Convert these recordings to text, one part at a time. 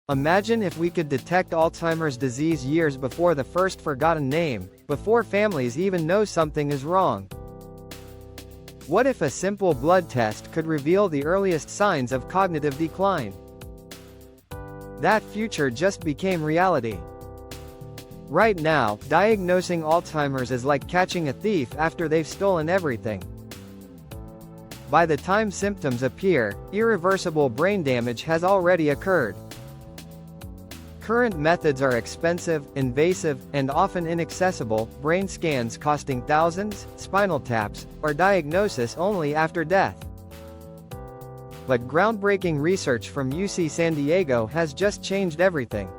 Imagine if we could detect Alzheimer's disease years before the first forgotten name, before families even know something is wrong. What if a simple blood test could reveal the earliest signs of cognitive decline? That future just became reality. Right now, diagnosing Alzheimer's is like catching a thief after they've stolen everything. By the time symptoms appear, irreversible brain damage has already occurred. Current methods are expensive, invasive, and often inaccessible, brain scans costing thousands, spinal taps, or diagnosis only after death. But groundbreaking research from UC San Diego has just changed everything.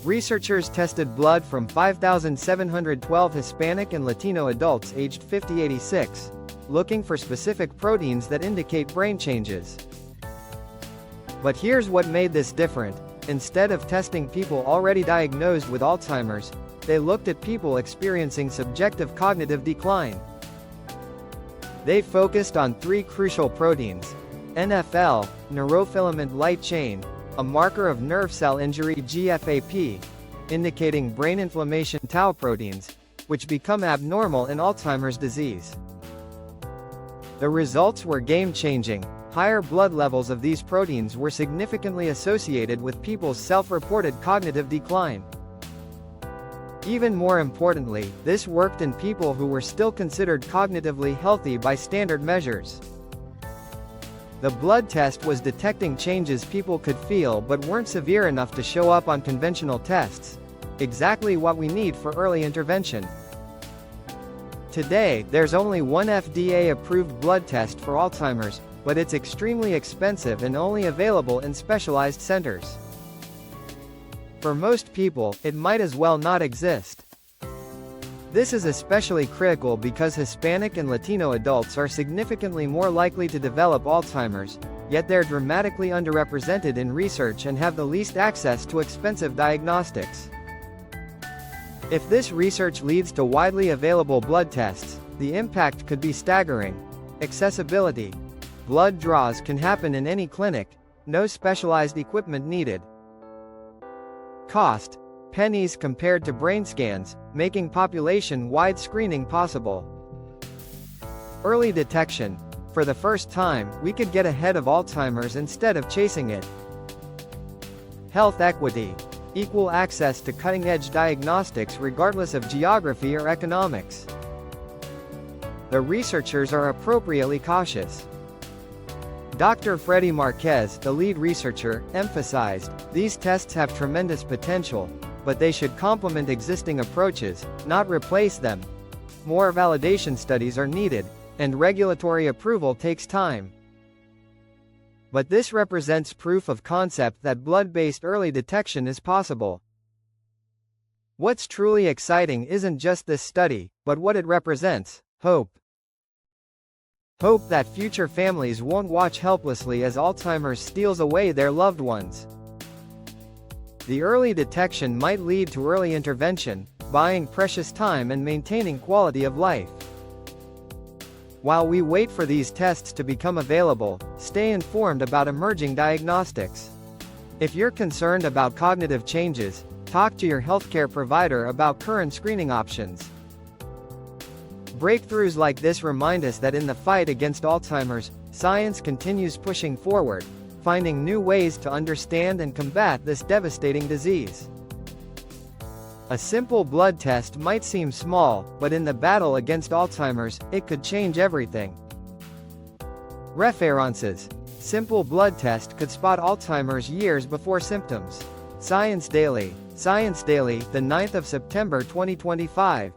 Researchers tested blood from 5,712 Hispanic and Latino adults aged 50–86, looking for specific proteins that indicate brain changes. But here's what made this different. Instead of testing people already diagnosed with Alzheimer's, they looked at people experiencing subjective cognitive decline. They focused on three crucial proteins: NFL, neurofilament light chain, a marker of nerve cell injury GFAP, indicating brain inflammation tau proteins, which become abnormal in Alzheimer's disease. The results were game-changing. Higher blood levels of these proteins were significantly associated with people's self-reported cognitive decline. Even more importantly, this worked in people who were still considered cognitively healthy by standard measures. The blood test was detecting changes people could feel but weren't severe enough to show up on conventional tests. Exactly what we need for early intervention. Today, there's only one FDA-approved blood test for Alzheimer's, but it's extremely expensive and only available in specialized centers. For most people, it might as well not exist. This is especially critical because Hispanic and Latino adults are significantly more likely to develop Alzheimer's, yet they're dramatically underrepresented in research and have the least access to expensive diagnostics. If this research leads to widely available blood tests, the impact could be staggering. Accessibility. Blood draws can happen in any clinic, no specialized equipment needed. Cost. Pennies compared to brain scans, making population-wide screening possible. Early detection. For the first time, we could get ahead of Alzheimer's instead of chasing it. Health equity. Equal access to cutting-edge diagnostics regardless of geography or economics. The researchers are appropriately cautious. Dr. Freddie Marquez, the lead researcher, emphasized, these tests have tremendous potential, but they should complement existing approaches, not replace them. More validation studies are needed, and regulatory approval takes time. But this represents proof of concept that blood-based early detection is possible. What's truly exciting isn't just this study, but what it represents: hope. Hope that future families won't watch helplessly as Alzheimer's steals away their loved ones. The early detection might lead to early intervention, buying precious time and maintaining quality of life. While we wait for these tests to become available, stay informed about emerging diagnostics. If you're concerned about cognitive changes, talk to your healthcare provider about current screening options. Breakthroughs like this remind us that in the fight against Alzheimer's, science continues pushing forward, finding new ways to understand and combat this devastating disease. A simple blood test might seem small, but in the battle against Alzheimer's, it could change everything. References. Simple blood test could spot Alzheimer's years before symptoms. Science Daily, the 9th of September 2025.